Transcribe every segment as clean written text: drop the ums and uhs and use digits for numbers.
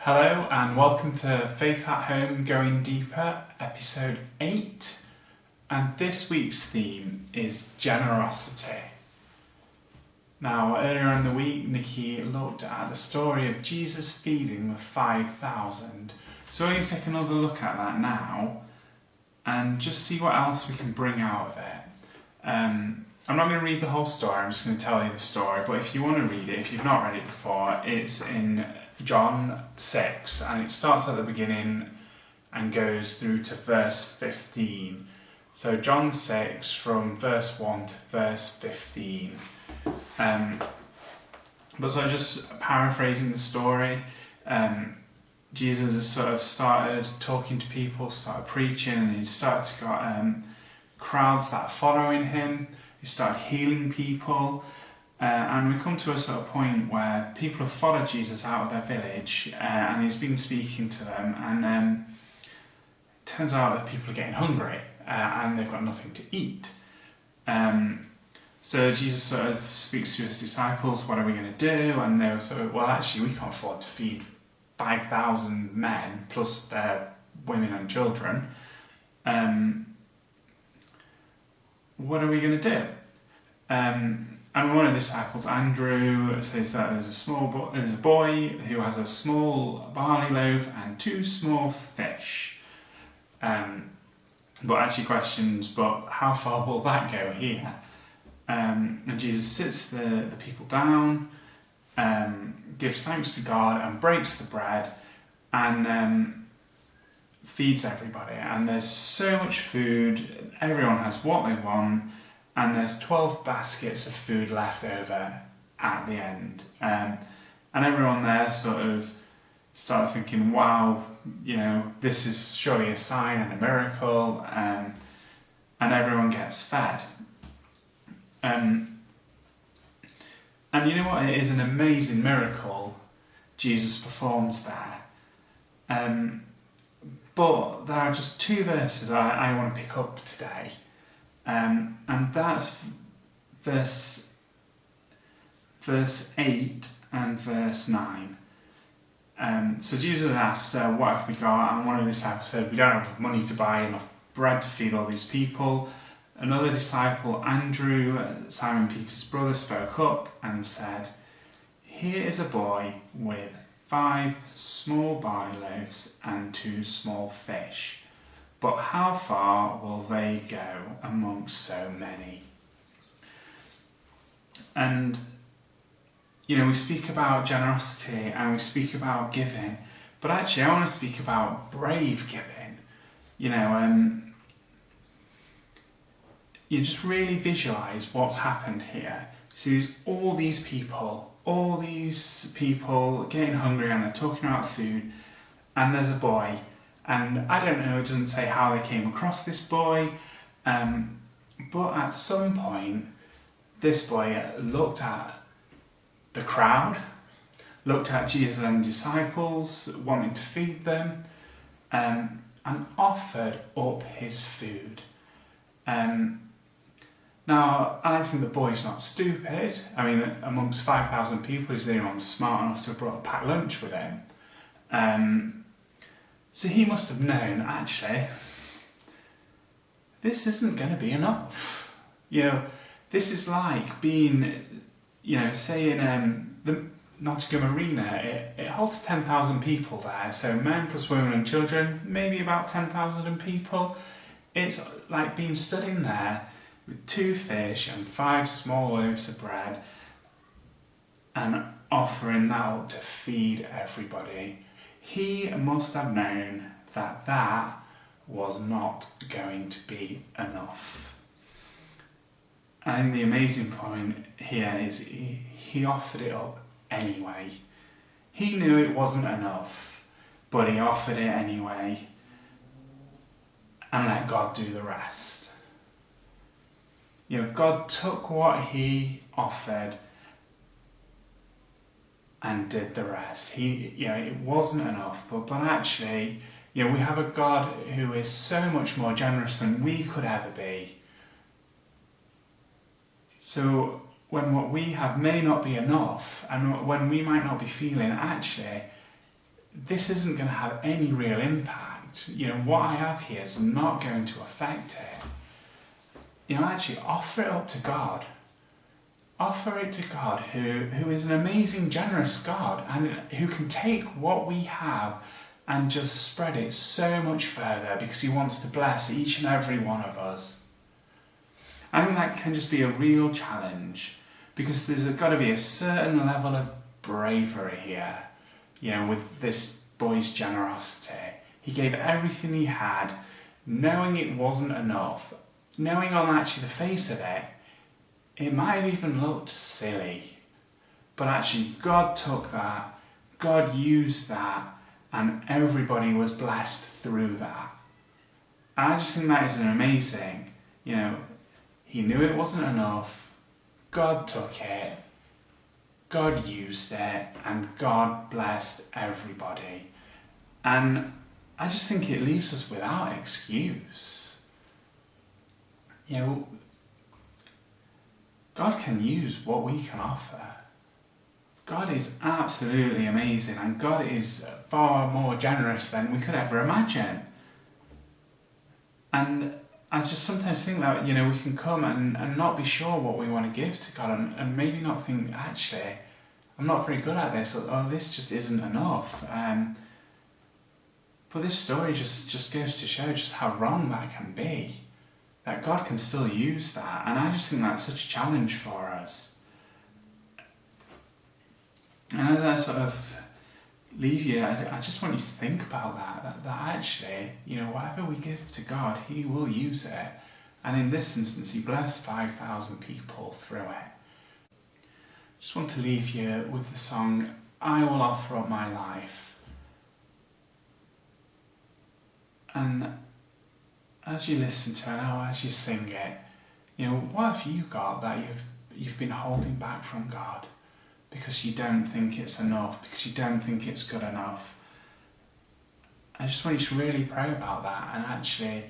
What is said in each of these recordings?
Hello and welcome to Faith at Home Going Deeper, episode 8. And this week's theme is generosity. Now, earlier in the week, Nikki looked at the story of Jesus feeding the 5,000. So we're going to take another look at that now and just see what else we can bring out of it. I'm not going to read the whole story, I'm just going to tell you the story. But if you want to read it, if you've not read it before, it's in John 6, and it starts at the beginning and goes through to verse 15. So John 6 from verse 1 to verse 15. But so just paraphrasing the story, Jesus has sort of started talking to people, started preaching, and he started to got crowds that are following him. He started healing people. And we come to a sort of point where people have followed Jesus out of their village and he's been speaking to them, and it turns out that people are getting hungry and they've got nothing to eat. So Jesus sort of speaks to his disciples, what are we going to do? And they were sort of, well, actually we can't afford to feed 5,000 men plus their women and children. What are we going to do? And one of the disciples, Andrew, says that there's a boy who has a small barley loaf and 2 small fish. But actually questions, but how far will that go here? And Jesus sits the people down, gives thanks to God and breaks the bread and feeds everybody. And there's so much food, everyone has what they want. And there's 12 baskets of food left over at the end. And everyone there sort of starts thinking, wow, this is surely a sign and a miracle. And everyone gets fed. And you know what? It is an amazing miracle Jesus performs there. But there are just 2 verses I want to pick up today. And that's verse 8 and verse 9. So Jesus asked, what have we got? And one of the disciples said, we don't have money to buy enough bread to feed all these people. Another disciple, Andrew, Simon Peter's brother, spoke up and said, here is a boy with 5 small barley loaves and 2 small fish. But how far will they go amongst so many? And, we speak about generosity and we speak about giving, but actually I want to speak about brave giving. You just really visualise what's happened here. See, all these people getting hungry and they're talking about food, and there's a boy. And I don't know, it doesn't say how they came across this boy, but at some point, this boy looked at the crowd, looked at Jesus and disciples, wanting to feed them, and offered up his food. Now, I think the boy's not stupid. I mean, amongst 5,000 people, is anyone smart enough to have brought a packed lunch with him? So he must have known, actually, this isn't going to be enough. This is like being, say in the Nottingham Arena, it holds 10,000 people there. So men plus women and children, maybe about 10,000 people. It's like being stood in there with 2 fish and 5 small loaves of bread and offering that up to feed everybody. He must have known that that was not going to be enough. And the amazing point here is he offered it up anyway. He knew it wasn't enough, but he offered it anyway and let God do the rest. God took what he offered and did the rest. It wasn't enough, but actually, we have a God who is so much more generous than we could ever be. So when what we have may not be enough, and when we might not be feeling, actually, this isn't going to have any real impact. What I have here is not going to affect it. Actually offer it up to God. Offer it to God, who is an amazing, generous God, and who can take what we have and just spread it so much further because he wants to bless each and every one of us. I think that can just be a real challenge because there's got to be a certain level of bravery here, with this boy's generosity. He gave everything he had, knowing it wasn't enough, knowing on actually the face of it, it might have even looked silly. But actually God took that, God used that, and everybody was blessed through that. And I just think that is an amazing, he knew it wasn't enough, God took it, God used it, and God blessed everybody. And I just think it leaves us without excuse. God can use what we can offer. God is absolutely amazing, and God is far more generous than we could ever imagine. And I just sometimes think that, we can come and not be sure what we want to give to God, and maybe not think, actually, I'm not very good at this, or this just isn't enough. But this story just goes to show just how wrong that can be. That God can still use that, and I just think that's such a challenge for us. And as I sort of leave you, I just want you to think about that actually, whatever we give to God, he will use it. And in this instance, he blessed 5,000 people through it. Just want to leave you with the song, I Will Offer Up My Life. And as you listen to it, or as you sing it, what have you got that you've been holding back from God because you don't think it's enough, because you don't think it's good enough? I just want you to really pray about that and actually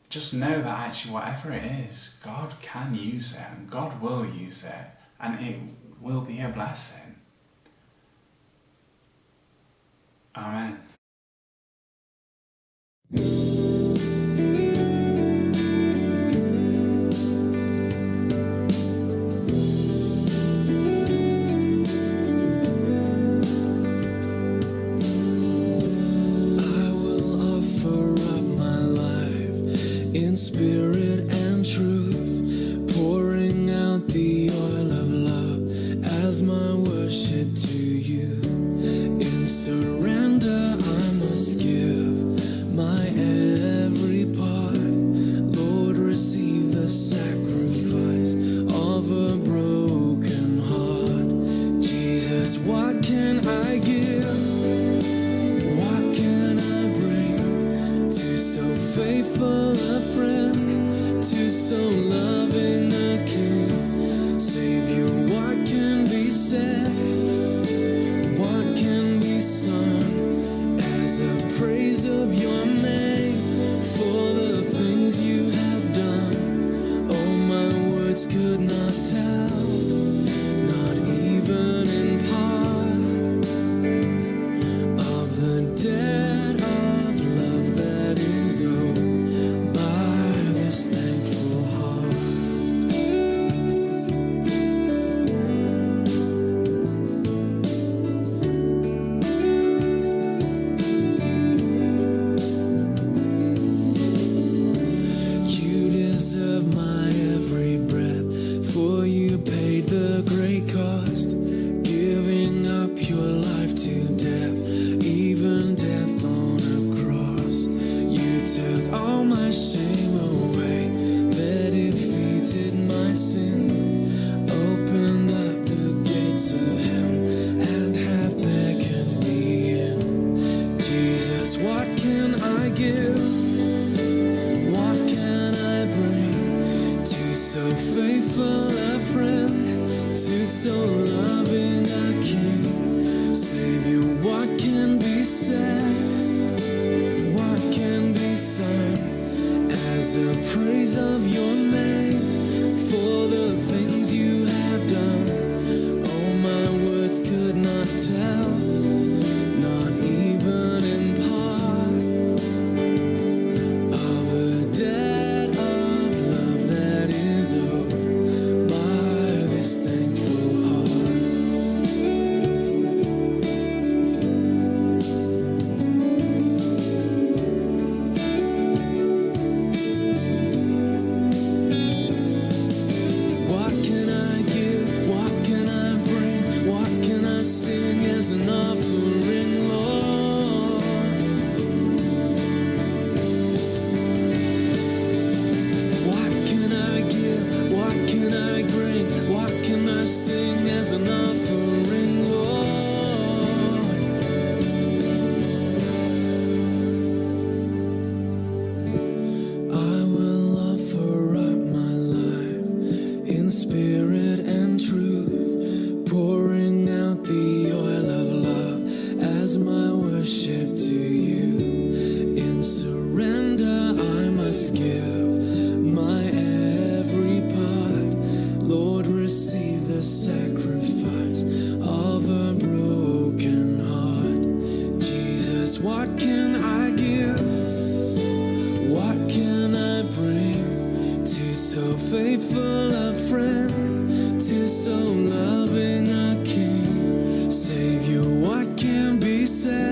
just know that actually whatever it is, God can use it and God will use it and it will be a blessing. Amen. Spirit and truth, pouring out the oil of love as my worship to you. In surrender I must give my every part. Lord, receive the sacrifice of a broken heart. Jesus, what can I give? What can I bring to so faithful a friend, to so loving a King? Savior, what can be said? What can be sung as a praise of your name for the things you have done? Oh, my words could not tell, not even in part, of the debt of love that is owed by this thankful heart. You deserve my every breath, for you paid the great cost, giving up your life to death, even death on a cross. You took all my shame away, that defeated my sin, opened up the gates of heaven and have beckoned me in. Jesus, what can I give? What can I bring to so faithful a friend, to so loving a King? Savior, what can be said? What can be sung as a praise of your name for the things you have done? Oh, my words could not tell, not as an offering, Lord. What can I give? What can I bring? What can I sing as an offering, Lord? I will offer up my life in spirit and truth, pouring out the oil of love as my worship to you. In surrender I must give my every part. Lord, receive the sacrifice of a broken heart. Jesus, what can I give? What can I bring to so faithful a friend, to so loving a King? Savior, what can be said?